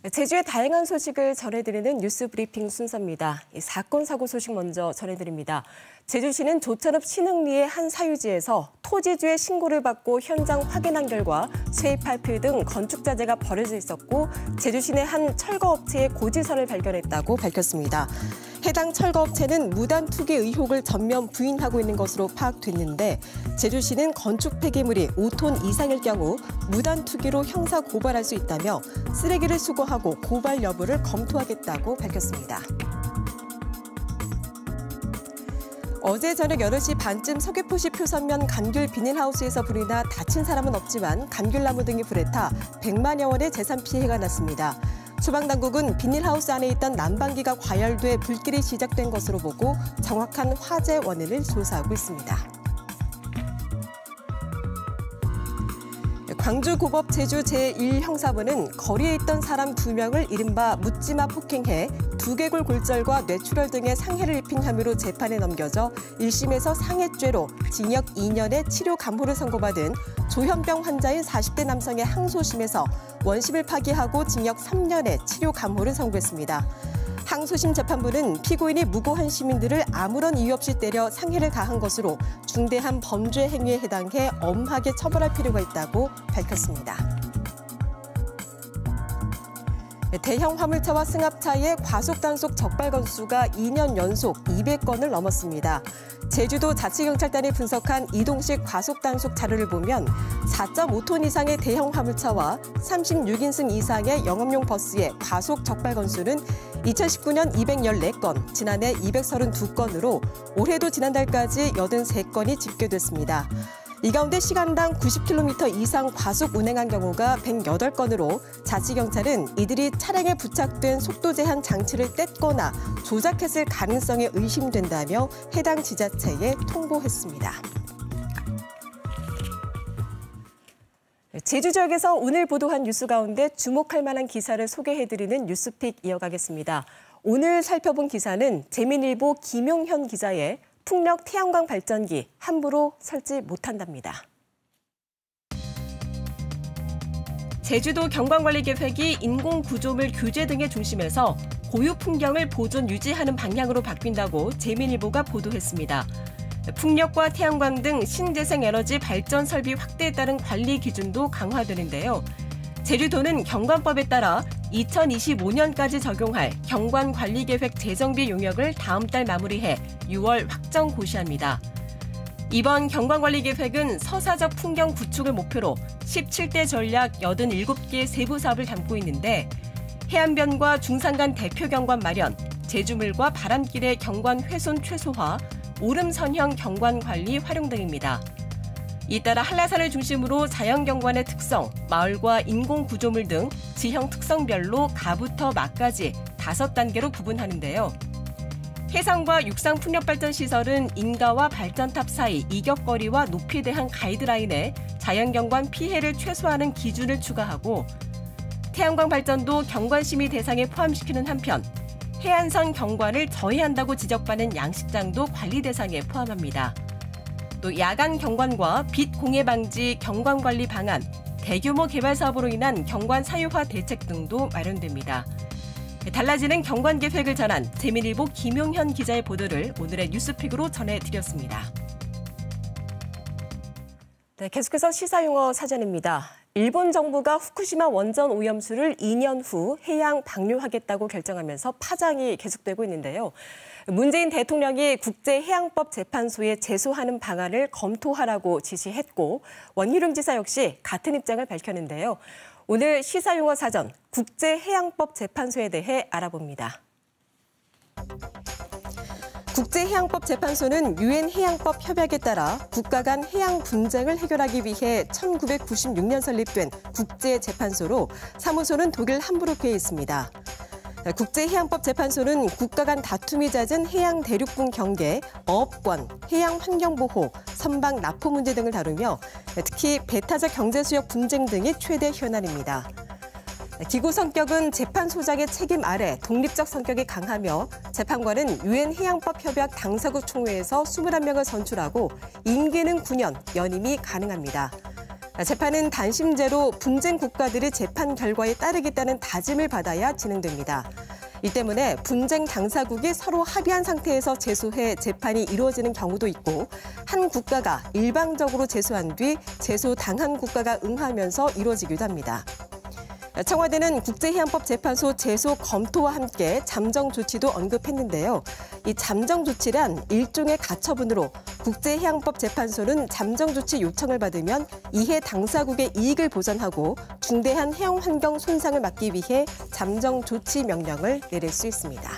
제주의 다양한 소식을 전해드리는 뉴스 브리핑 순서입니다. 사건 사고 소식 먼저 전해드립니다. 제주시는 조천읍 신흥리의 한 사유지에서 토지주의 신고를 받고 현장 확인한 결과 쇠파이프 등 건축 자재가 버려져 있었고 제주시내 한 철거업체의 고지서를 발견했다고 밝혔습니다. 해당 철거업체는 무단 투기 의혹을 전면 부인하고 있는 것으로 파악됐는데 제주시는 건축 폐기물이 5톤 이상일 경우 무단 투기로 형사 고발할 수 있다며 쓰레기를 수거하고 고발 여부를 검토하겠다고 밝혔습니다. 어제 저녁 8시 반쯤 서귀포시 표선면 감귤 비닐하우스에서 불이 나 다친 사람은 없지만 감귤나무 등이 불에 타 100만여 원의 재산 피해가 났습니다. 소방당국은 비닐하우스 안에 있던 난방기가 과열돼 불길이 시작된 것으로 보고 정확한 화재 원인을 조사하고 있습니다. 광주고법 제주 제1형사부는 거리에 있던 사람 2명을 이른바 묻지마 폭행해 두개골 골절과 뇌출혈 등의 상해를 입힌 혐의로 재판에 넘겨져 1심에서 상해죄로 징역 2년의 치료 감호를 선고받은 조현병 환자인 40대 남성의 항소심에서 원심을 파기하고 징역 3년의 치료 감호를 선고했습니다. 항소심 재판부는 피고인이 무고한 시민들을 아무런 이유 없이 때려 상해를 가한 것으로 중대한 범죄 행위에 해당해 엄하게 처벌할 필요가 있다고 밝혔습니다. 대형 화물차와 승합차의 과속 단속 적발 건수가 2년 연속 200건을 넘었습니다. 제주도 자치경찰단이 분석한 이동식 과속 단속 자료를 보면 4.5톤 이상의 대형 화물차와 36인승 이상의 영업용 버스의 과속 적발 건수는 2019년 214건, 지난해 232건으로 올해도 지난달까지 83건이 집계됐습니다. 이 가운데 시간당 90km 이상 과속 운행한 경우가 108건으로 자치경찰은 이들이 차량에 부착된 속도 제한 장치를 뗐거나 조작했을 가능성이 의심된다며 해당 지자체에 통보했습니다. 제주 지역에서 오늘 보도한 뉴스 가운데 주목할 만한 기사를 소개해드리는 뉴스픽 이어가겠습니다. 오늘 살펴본 기사는 재민일보 김용현 기자의 풍력 태양광 발전기 함부로 설치 못한답니다. 제주도 경관관리계획이 인공구조물 규제 등의 중심에서 고유 풍경을 보존 유지하는 방향으로 바뀐다고 재민일보가 보도했습니다. 풍력과 태양광 등 신재생 에너지 발전 설비 확대에 따른 관리 기준도 강화되는데요. 제주도는 경관법에 따라 2025년까지 적용할 경관관리계획 재정비 용역을 다음 달 마무리해 6월 확정 고시합니다. 이번 경관관리계획은 서사적 풍경 구축을 목표로 17대 전략 87개 세부 사업을 담고 있는데 해안변과 중산간 대표 경관 마련, 제주물과 바람길의 경관 훼손 최소화, 오름선형 경관 관리 활용 등입니다. 잇따라 한라산을 중심으로 자연경관의 특성, 마을과 인공구조물 등 지형 특성별로 가부터 막까지 5단계로 구분하는데요. 해상과 육상 풍력발전시설은 인가와 발전탑 사이 이격거리와 높이에 대한 가이드라인에 자연경관 피해를 최소화하는 기준을 추가하고 태양광 발전도 경관심의 대상에 포함시키는 한편 해안선 경관을 저해한다고 지적받는 양식장도 관리 대상에 포함합니다. 또 야간 경관과 빛 공해 방지 경관 관리 방안, 대규모 개발 사업으로 인한 경관 사유화 대책 등도 마련됩니다. 달라지는 경관 계획을 전한 재민일보 김용현 기자의 보도를 오늘의 뉴스픽으로 전해드렸습니다. 네, 계속해서 시사용어 사전입니다. 일본 정부가 후쿠시마 원전 오염수를 2년 후 해양 방류하겠다고 결정하면서 파장이 계속되고 있는데요. 문재인 대통령이 국제해양법 재판소에 제소하는 방안을 검토하라고 지시했고 원희룡 지사 역시 같은 입장을 밝혔는데요. 오늘 시사용어 사전 국제해양법 재판소에 대해 알아봅니다. 국제해양법 재판소는 유엔 해양법 협약에 따라 국가 간 해양 분쟁을 해결하기 위해 1996년 설립된 국제재판소로 사무소는 독일 함부르크에 있습니다. 국제해양법 재판소는 국가 간 다툼이 잦은 해양 대륙분 경계, 어업권, 해양 환경보호, 선박 납포 문제 등을 다루며 특히 배타적 경제수역 분쟁 등이 최대 현안입니다. 기구 성격은 재판소장의 책임 아래 독립적 성격이 강하며 재판관은 유엔 해양법 협약 당사국 총회에서 21명을 선출하고 임기는 9년, 연임이 가능합니다. 재판은 단심제로 분쟁 국가들의 재판 결과에 따르겠다는 다짐을 받아야 진행됩니다. 이 때문에 분쟁 당사국이 서로 합의한 상태에서 제소해 재판이 이루어지는 경우도 있고 한 국가가 일방적으로 제소한 뒤 제소당한 국가가 응하면서 이루어지기도 합니다. 청와대는 국제해양법재판소 제소 검토와 함께 잠정 조치도 언급했는데요. 이 잠정 조치란 일종의 가처분으로 국제해양법재판소는 잠정 조치 요청을 받으면 이해 당사국의 이익을 보전하고 중대한 해양 환경 손상을 막기 위해 잠정 조치 명령을 내릴 수 있습니다.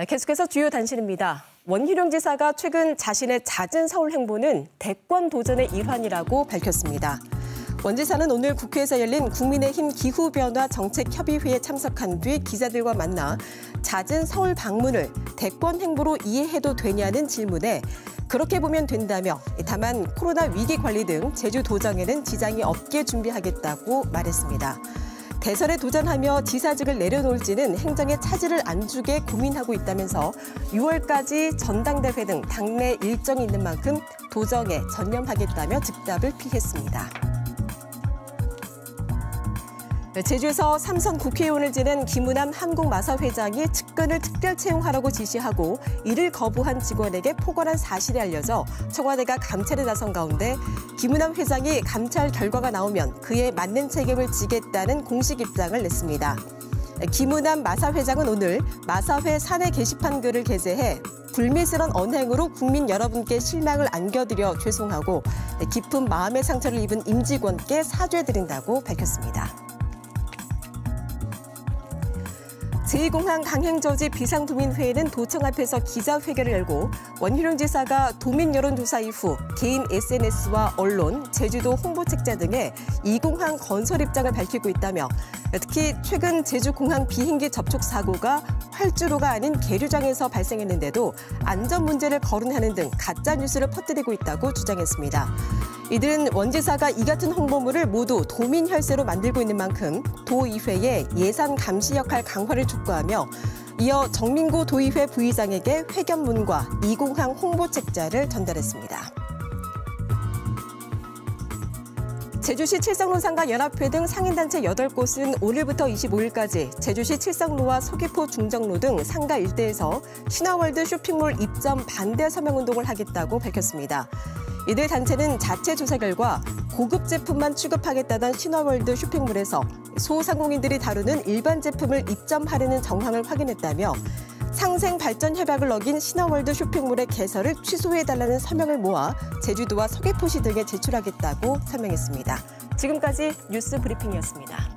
계속해서 주요 단신입니다. 원희룡 지사가 최근 자신의 잦은 서울 행보는 대권 도전의 일환이라고 밝혔습니다. 원 지사는 오늘 국회에서 열린 국민의힘 기후변화 정책협의회에 참석한 뒤 기자들과 만나 잦은 서울 방문을 대권 행보로 이해해도 되냐는 질문에 그렇게 보면 된다며 다만 코로나 위기 관리 등 제주 도정에는 지장이 없게 준비하겠다고 말했습니다. 대선에 도전하며 지사직을 내려놓을지는 행정에 차질을 안 주게 고민하고 있다면서 6월까지 전당대회 등 당내 일정이 있는 만큼 도정에 전념하겠다며 즉답을 피했습니다. 제주에서 삼선 국회의원을 지낸 김우남 한국마사 회장이 측근을 특별 채용하라고 지시하고 이를 거부한 직원에게 포괄한 사실이 알려져 청와대가 감찰에 나선 가운데 김우남 회장이 감찰 결과가 나오면 그에 맞는 책임을 지겠다는 공식 입장을 냈습니다. 김우남 마사 회장은 오늘 마사회 사내 게시판 글을 게재해 불미스러운 언행으로 국민 여러분께 실망을 안겨드려 죄송하고 깊은 마음의 상처를 입은 임직원께 사죄드린다고 밝혔습니다. 제2공항 강행저지 비상도민회의는 도청 앞에서 기자회견을 열고 원희룡 지사가 도민 여론조사 이후 개인 SNS와 언론, 제주도 홍보책자 등에 이 공항 건설 입장을 밝히고 있다며 특히 최근 제주공항 비행기 접촉 사고가 활주로가 아닌 계류장에서 발생했는데도 안전 문제를 거론하는 등 가짜 뉴스를 퍼뜨리고 있다고 주장했습니다. 이들은 원 지사가 이 같은 홍보물을 모두 도민 혈세로 만들고 있는 만큼 도의회의 예산 감시 역할 강화를 촉구하며 이어 정민구 도의회 부의장에게 회견문과 이공항 홍보책자를 전달했습니다. 제주시 칠성로상가 연합회 등 상인단체 8곳은 오늘부터 25일까지 제주시 칠성로와 서귀포 중정로 등 상가 일대에서 신화월드 쇼핑몰 입점 반대 서명운동을 하겠다고 밝혔습니다. 이들 단체는 자체 조사 결과 고급 제품만 취급하겠다던 신화월드 쇼핑몰에서 소상공인들이 다루는 일반 제품을 입점하려는 정황을 확인했다며 상생발전협약을 어긴 신화월드 쇼핑몰의 개설을 취소해달라는 서명을 모아 제주도와 서귀포시 등에 제출하겠다고 설명했습니다. 지금까지 뉴스 브리핑이었습니다.